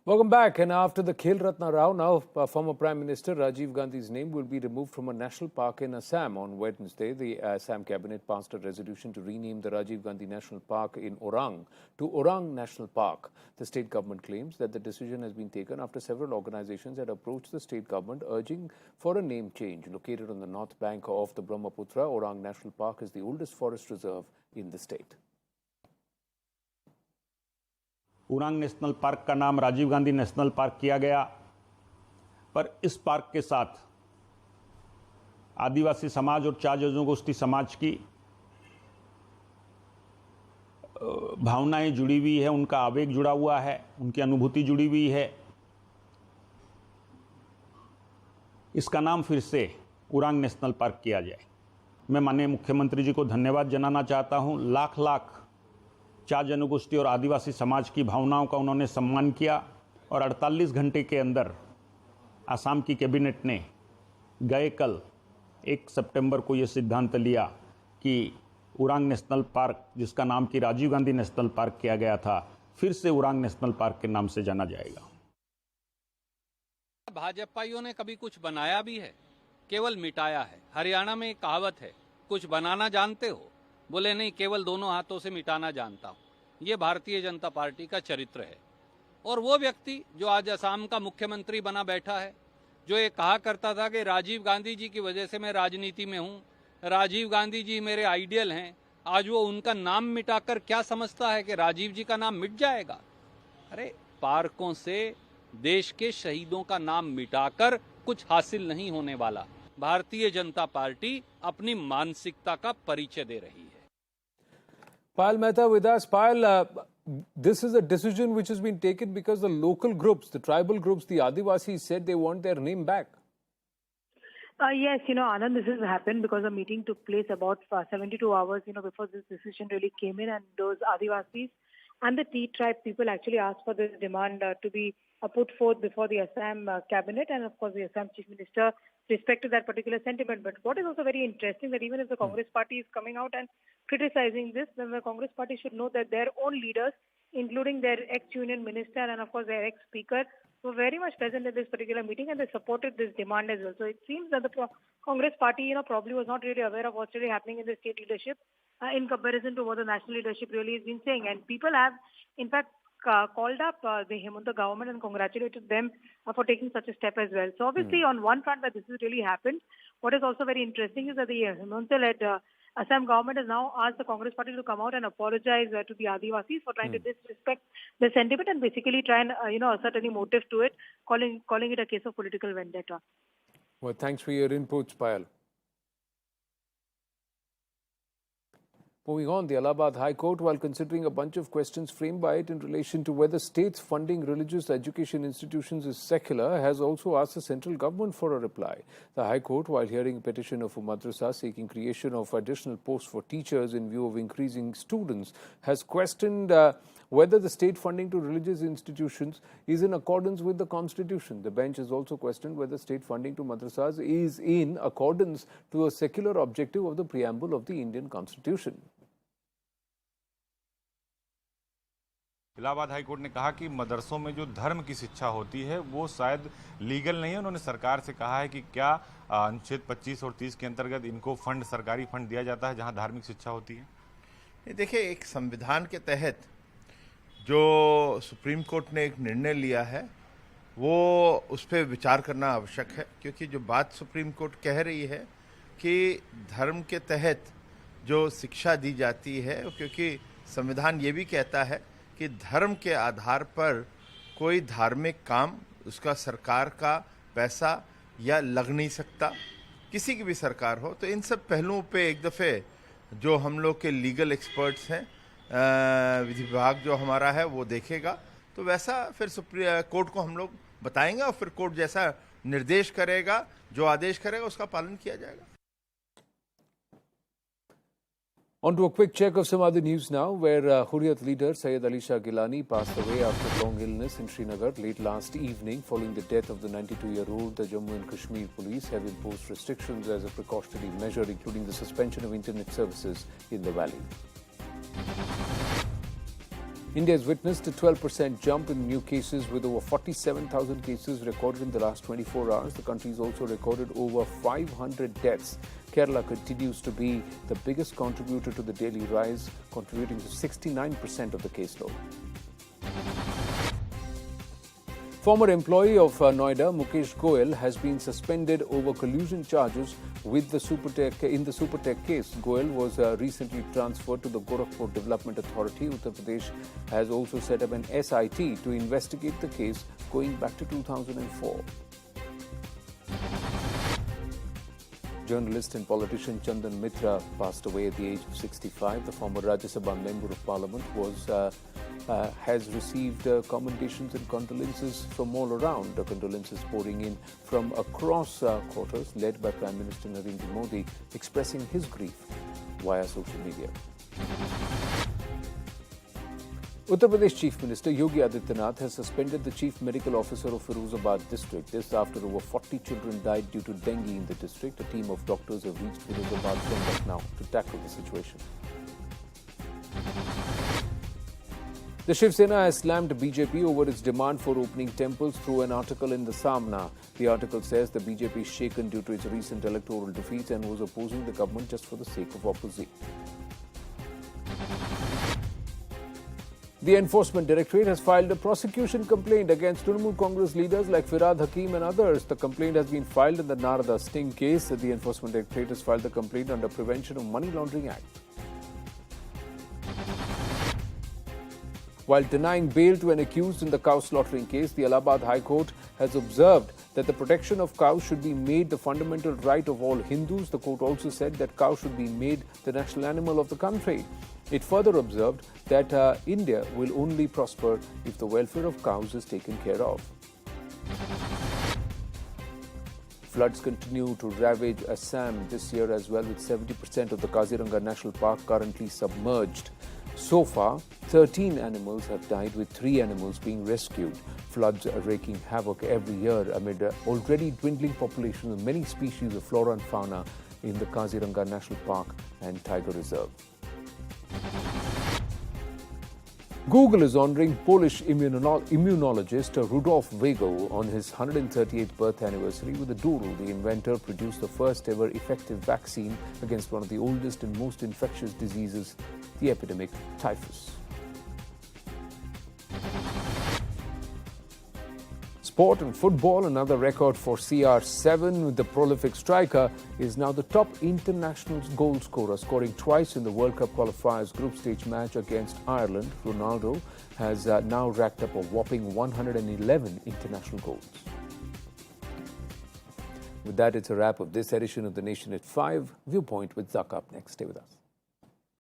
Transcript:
Welcome back. And after the Khel Ratna Rao, now former Prime Minister Rajiv Gandhi's name will be removed from a national park in Assam. On Wednesday, the Assam cabinet passed a resolution to rename the Rajiv Gandhi National Park in Orang to Orang National Park. The state government claims that the decision has been taken after several organizations had approached the state government urging for a name change. Located on the north bank of the Brahmaputra, Orang National Park is the oldest forest reserve in the state. Orang national park का नाम Rajiv Gandhi national park किया गया, पर इस park के साथ आदिवासी समाज और चार जनगोष्ठी समाज की भावनाएं जुड़ी हुई है, उनका आवेग जुड़ा हुआ है, उनकी अनुभूति जुड़ी हुई है। इसका नाम फिर से उरांग नेशनल पार्क किया जाए। मैं माननीय मुख्यमंत्री जी को धन्यवाद जनाना चाहता हूं। लाख लाख चार जनगोष्ठी और आदिवासी समाज की भावनाओं का उन्होंने सम्मान किया और 48 घंटे के अंदर असम की कैबिनेट ने गए कल 1 सितंबर को ये सिद्धांत लिया कि उरांग नेशनल पार्क, जिसका नाम कि राजीव गांधी नेशनल पार्क किया गया था, फिर से उरांग नेशनल पार्क के नाम से जाना जाएगा। भाजपाइयों ने कभी कुछ बनाया भी है, केवल मिटाया है। हरियाणा में एक कहावत है, कुछ बनाना जानते हो? बोले नहीं, केवल दोनों हाथों से मिटाना जानता हूं। ये भारतीय जनता पार्टी का चरित्र है। और वो व्यक्ति जो आज असम का मुख्यमंत्री बना बैठा है, जो ये कहा करता था कि राजीव गांधी जी की वजह से मैं राजनीति में हूं, राजीव गांधी जी मेरे आइडियल हैं, आज वो उनका नाम मिटाकर क्या समझता है कि राजीव जी का नाम मिट जाएगा? अरे, पार्कों से देश के शहीदों का नाम मिटाकर कुछ हासिल नहीं होने वाला। भारतीय जनता पार्टी अपनी मानसिकता का परिचय दे रही है। Payal Mehta with us. Payal, this is a decision which has been taken because the local groups, the tribal groups, the Adivasis said they want their name back. Yes, Anand, this has happened because a meeting took place about 72 hours, before this decision really came in, and those Adivasis and the T tribe people actually asked for this demand to be put forth before the Assam cabinet, and of course the Assam chief minister respected that particular sentiment. But what is also very interesting that even if the Congress party is coming out and criticizing this, then the Congress party should know that their own leaders, including their ex-union minister and of course their ex-speaker, were very much present at this particular meeting and they supported this demand as well. So it seems that the Congress party, probably was not really aware of what's really happening in the state leadership in comparison to what the national leadership really has been saying. And people have, in fact, called up the Hemanta government and congratulated them for taking such a step as well. So obviously, on one front that this has really happened, what is also very interesting is that the Hemanta-led Assam government has now asked the Congress party to come out and apologize to the Adivasis for trying to disrespect the sentiment and basically try and assert any motive to it, calling it a case of political vendetta. Well, thanks for your inputs, Payal. Moving on, the Allahabad High Court, while considering a bunch of questions framed by it in relation to whether states funding religious education institutions is secular, has also asked the central government for a reply. The High Court, while hearing a petition of a madrasa seeking creation of additional posts for teachers in view of increasing students, has questioned whether the state funding to religious institutions is in accordance with the Constitution. The bench has also questioned whether state funding to madrasas is in accordance to a secular objective of the preamble of the Indian Constitution. Allahabad high court ने कहा कि मदरसों में जो धर्म की शिक्षा होती है वो शायद लीगल नहीं है। उन्होंने सरकार से कहा है कि क्या अनुच्छेद 25 और 30 के अंतर्गत इनको फंड, सरकारी फंड दिया जाता है जहां धार्मिक शिक्षा होती है? देखिए, एक संविधान के तहत जो सुप्रीम कोर्ट ने एक निर्णय लिया है वो उस पर विचार करना आवश्यक है, क्योंकि जो बात सुप्रीम कोर्ट कह रही है कि धर्म के तहत जो शिक्षा दी जाती है, क्योंकि संविधान ये भी कहता है कि धर्म के आधार पर कोई धार्मिक काम, उसका सरकार का पैसा या लग नहीं सकता, किसी की भी सरकार हो। तो इन सब पहलुओं पे एक दफ़े जो हम लोग के लीगल एक्सपर्ट्स हैं, विधि विभाग जो हमारा है वो देखेगा, तो वैसा फिर सुप्रीम कोर्ट को हम लोग बताएंगे और फिर कोर्ट जैसा निर्देश करेगा, जो आदेश करेगा उसका पालन किया जाएगा। On to a quick check of some other news now, where Hurriyat leader Syed Ali Shah Gilani passed away after long illness in Srinagar late last evening. Following the death of the 92-year-old, the Jammu and Kashmir police have imposed restrictions as a precautionary measure, including the suspension of internet services in the valley. India has witnessed a 12% jump in new cases with over 47,000 cases recorded in the last 24 hours. The country has also recorded over 500 deaths. Kerala continues to be the biggest contributor to the daily rise, contributing to 69% of the caseload. Former employee of Noida, Mukesh Goel, has been suspended over collusion charges with the Supertech case. Goel was recently transferred to the Gorakhpur Development Authority. Uttar Pradesh has also set up an SIT to investigate the case going back to 2004. Journalist and politician Chandan Mitra passed away at the age of 65. The former Rajya Sabha Member of Parliament has received commendations and condolences from all around. The condolences pouring in from across quarters, led by Prime Minister Narendra Modi, expressing his grief via social media. Uttar Pradesh Chief Minister Yogi Adityanath has suspended the Chief Medical Officer of Firozabad district. This after over 40 children died due to dengue in the district. A team of doctors have reached Firozabad from Lucknow to tackle the situation. The Shiv Sena has slammed BJP over its demand for opening temples through an article in the Samna. The article says the BJP is shaken due to its recent electoral defeats and was opposing the government just for the sake of opposing. The Enforcement Directorate has filed a prosecution complaint against Trinamool Congress leaders like Firad Hakim and others. The complaint has been filed in the Narada Sting case. The Enforcement Directorate has filed the complaint under Prevention of Money Laundering Act. While denying bail to an accused in the cow slaughtering case, the Allahabad High Court has observed that the protection of cows should be made the fundamental right of all Hindus. The court also said that cows should be made the national animal of the country. It further observed that India will only prosper if the welfare of cows is taken care of. Floods continue to ravage Assam this year as well, with 70% of the Kaziranga National Park currently submerged. So far, 13 animals have died, with 3 animals being rescued. Floods are wreaking havoc every year amid already dwindling populations of many species of flora and fauna in the Kaziranga National Park and Tiger Reserve. Google is honouring Polish immunologist Rudolf Weigl on his 138th birth anniversary with a doodle. The inventor produced the first ever effective vaccine against one of the oldest and most infectious diseases, the epidemic typhus. Sport and football, another record for CR7. The prolific striker is now the top international goal scorer, scoring twice in the World Cup qualifiers group stage match against Ireland. Ronaldo has now racked up a whopping 111 international goals. With that, it's a wrap of this edition of The Nation at 5. Viewpoint with Zaka up next. Stay with us.